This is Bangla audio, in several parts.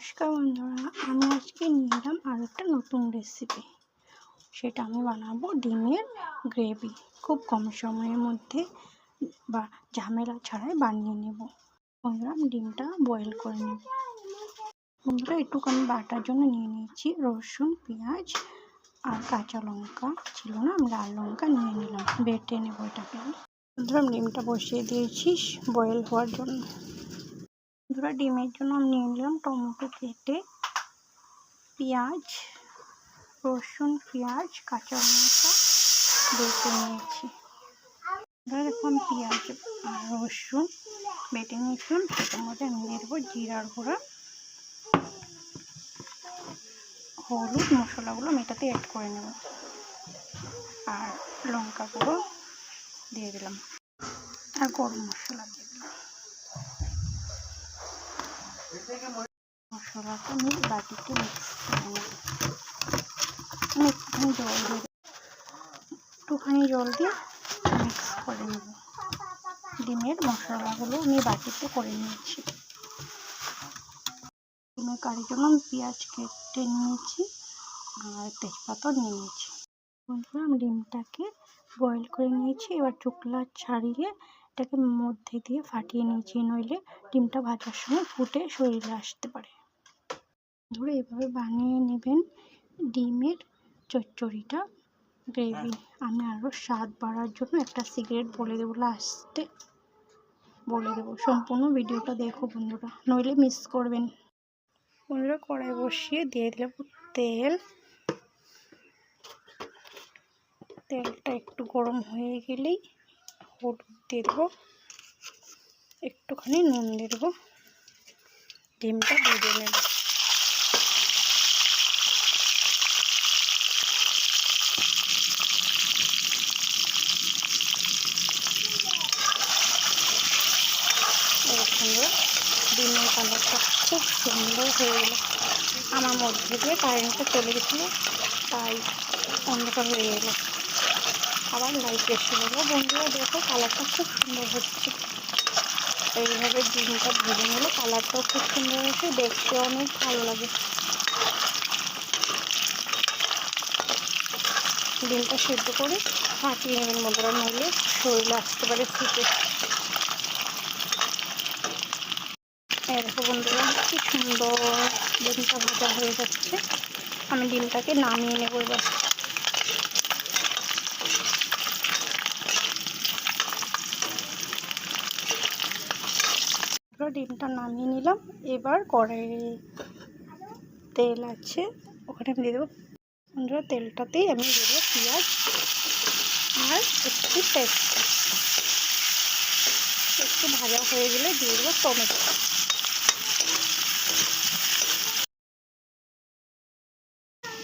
নমস্কার বন্ধুরা, আমি আজকে নিয়ে এলাম আর একটা নতুন রেসিপি। সেটা আমি বানাবো ডিমের গ্রেভি। খুব কম সময়ের মধ্যে বা ঝামেলা ছাড়াই বানিয়ে নেব। বন্ধুরা, ডিমটা বয়েল করে নেব। বন্ধুরা, একটুকু আমি বাটার জন্য নিয়ে নিয়েছি রসুন, পেঁয়াজ আর কাঁচা লঙ্কা ছিল না, আমি লাল লঙ্কা নিয়ে নিলাম, বেটে নেব এটাকে। বন্ধুরা, আমি ডিমটা বসিয়ে দিয়েছি বয়েল হওয়ার জন্য। বন্ধুরা, ডিমের জন্য আমি নিয়ে নিলাম টমেটো কেটে, পেঁয়াজ, রসুন, পেঁয়াজ, কাঁচা লঙ্কা বেটে নিয়েছি। এরকম পেঁয়াজ আর রসুন বেটে নিয়েছিলাম, সেটার মধ্যে আমি দিয়ে দেবো জিরার গুঁড়া, হলুদ, মশলাগুলো আমি এটাতে অ্যাড করে নেব, আর লঙ্কা গুঁড়ো দিয়ে দিলাম, আর গরম মশলা দিয়ে দিলাম। মশলাটা আমি বাটিতে মিক্স করে নেব। একটুখানি জল দিয়ে মিক্স করে নেব। ডিমের মশলাগুলো আমি বাটিতে করে নিয়েছি। ডিমের কারির জন্য আমি পেঁয়াজ কেটে নিয়েছি আর তেজপাতাও নিয়ে নিয়েছি। বন্ধুরা, আমি ডিমটাকে বয়েল করে নিয়েছি। এবার চোখলা ছাড়িয়ে এটাকে মধ্যে দিয়ে ফাটিয়ে নিয়েছি, নইলে ডিমটা ভাজার সময় ফুটে শরীরে আসতে পারে। ধরে এভাবে বানিয়ে নেবেন ডিমের চচ্চড়িটা গ্রেভি। আমি আরও স্বাদ বাড়ার জন্য একটা সিক্রেট বলে দেবো, লাস্টে বলে দেবো। সম্পূর্ণ ভিডিওটা দেখো বন্ধুরা, নইলে মিস করবেন। বন্ধুরা, কড়াই বসিয়ে দিয়ে দেবো তেল। তেলটা একটু গরম হয়ে গেলেই হলুদ দিয়ে দেবো, একটুখানি নুন দিয়ে দেবো, ডিমটা ভেজে নেব। ডিমের কালারটা খুব সুন্দর হয়ে গেল। আমার মধ্যে দিয়ে কারেন্টটা চলে গেছিলো, তাই অন্ধকার হয়ে গেল। আবার লাইট এসে গেলো। বন্ধুরা দেখো, কালারটা খুব সুন্দর হচ্ছে। এইভাবে ডিমটা ভেজে নিলে কালারটাও খুব সুন্দর হচ্ছে, দেখতে অনেক ভালো লাগে। ডিমটা সেদ্ধ করে ফাটিয়ে নেবেন বন্ধুরা, নইলে শরীরে আসতে পারে ফুটে। দেখো বন্ধুরা, কি সুন্দর ডিমটা ভাজা হয়ে যাচ্ছে। আমি ডিমটাকে নামিয়ে নেব এবার। ডিমটা নামিয়ে নিলাম। এবার কড়াইয়ে তেল আছে, ওখানে আমি দিয়ে দেবো। বন্ধুরা, তেলটাতেই আমি দিয়ে দেবো পেঁয়াজ আর একটু তেজপাতা। একটু ভাজা হয়ে গেলে দিয়ে দেবো টমেটো।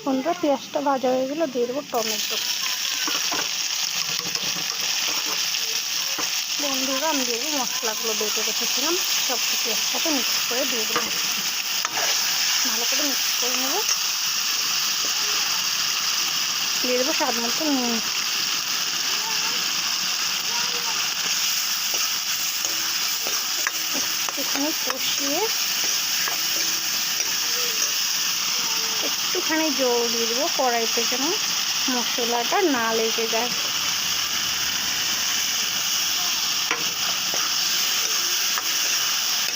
বন্ধুরা, পেঁয়াজটা ভাজা হয়ে গেলে দিয়ে দেবো টমেটো। বন্ধুরা, আমি দিয়ে দেবো মশলাগুলো বেটে রেখেছিলাম, সব কিছু একসাথে মিক্স করে দিয়ে দেবো। ভালো করে মিক্স করে নেব। দিয়ে দেবো স্বাদ মতো নুন। এখানে কষিয়ে একটুখানি জল দিয়ে দেবো কড়াইতে, যেন মশলাটা না লেগে যায়।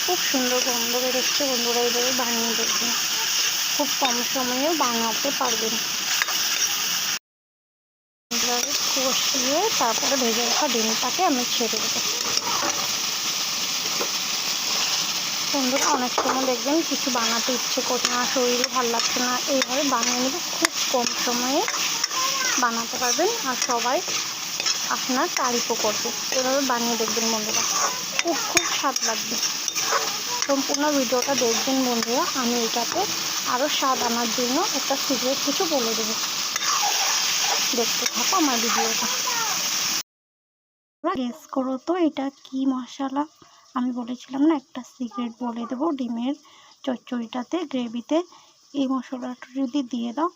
খুব সুন্দর গন্ধ বেরোচ্ছে বন্ধুরা, এইভাবে বানিয়ে দেখবেন, খুব কম সময়ে বানাতে পারবেন। কষিয়ে তারপরে ভেজে রাখা ডিমটাকে আমি ছেড়ে দেবো। বন্ধুরা, অনেক সময় দেখবেন কিছু বানাতে ইচ্ছে করছে না, শরীরে ভালো লাগছে না, এইভাবে বানিয়ে নেবে, খুব কম সময়ে বানাতে পারবেন আর সবাই আপনার তারিফও করবে। এভাবে বানিয়ে দেখবেন বন্ধুরা, খুব স্বাদ লাগবে। সম্পূর্ণ ভিডিওটা দেখবেন বন্ধুরা। আমি এটাতে আরও স্বাদ আনার জন্য একটা সিক্রেট কিছু বলে দেবো, দেখতে থাকো আমার ভিডিওটা। গেস করো তো এটা কি মশলা? আমি বলেছিলাম না একটা সিক্রেট বলে দেবো ডিমের চচ্চড়িটাতে, গ্রেভিতে। এই মশলাটা যদি দিয়ে দাও,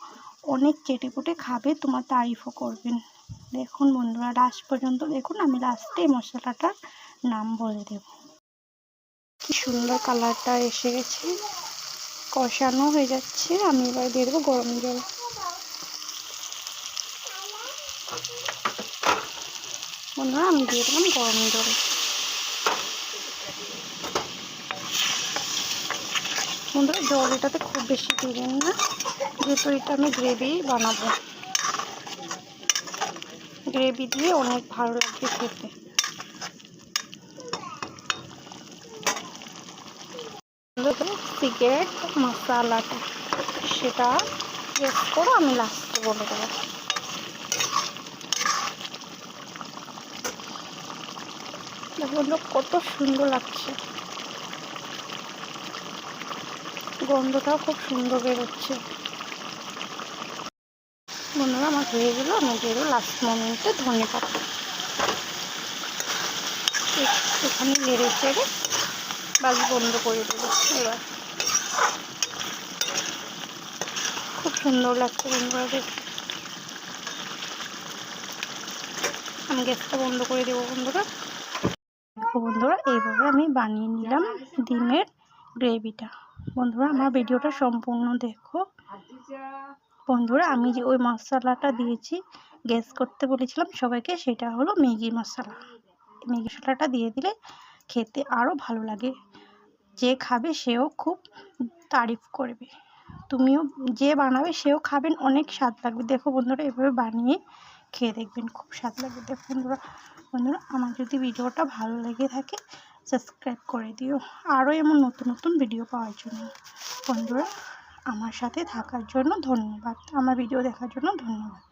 অনেক চেটেপুটে খাবে, তোমার তারিফও করবেন। দেখুন বন্ধুরা, লাস্ট পর্যন্ত দেখুন, আমি লাস্টে এই মশলাটার নাম বলে দেব। কি সুন্দর কালারটা এসে গেছে, কষানো হয়ে যাচ্ছে। আমি এবার দিয়ে দেবো গরম জল। বন্ধুরা আমি দিয়ে দিলাম গরম জল। বন্ধুরা জল এটাতে খুব বেশি দিবেন না, যেহেতু এটা আমি গ্রেভি বানাবো। গ্রেভি দিয়ে অনেক ভালো লাগবে খেতে। সিক্রেট মশলাটা সেটা গেস করে আমি লাস্টে বলে দেবো। দেখুন কত সুন্দর লাগছে, গন্ধটাও খুব সুন্দর বেরোচ্ছে। বন্ধুরা আমার হয়ে গেলো, আমি দিয়ে দেবো লাস্ট মোমেন্টে ধনেপাতা। একটুখানি নেড়ে চেড়ে বাস বন্ধ করে দেবো। এবার খুব সুন্দর লাগছে বন্ধুরা দেখতে। আমি গ্যাসটা বন্ধ করে দেবো। বন্ধুরা দেখো বন্ধুরা এইভাবে আমি বানিয়ে নিলাম ডিমের গ্রেভিটা। বন্ধুরা আমার ভিডিওটা সম্পূর্ণ দেখো। বন্ধুরা আমি যে ওই মশলাটা দিয়েছি, গ্যাস করতে বলেছিলাম সবাইকে, সেটা হলো ম্যাগি মশলা। ম্যাগি মশলাটা দিয়ে দিলে খেতে আরও ভালো লাগে। যে খাবে সেও খুব তারিফ করবে, তুমিও যে বানাবে সেও খাবেন, অনেক স্বাদ লাগবে। দেখো বন্ধুরা এভাবে বানিয়ে খেয়ে দেখবেন, খুব স্বাদ লাগবে। দেখো বন্ধুরা আমার যদি ভিডিওটা ভালো লেগে থাকে সাবস্ক্রাইব করে দিও আরও এমন নতুন নতুন ভিডিও পাওয়ার জন্য। বন্ধুরা আমার সাথে থাকার জন্য ধন্যবাদ, আমার ভিডিও দেখার জন্য ধন্যবাদ।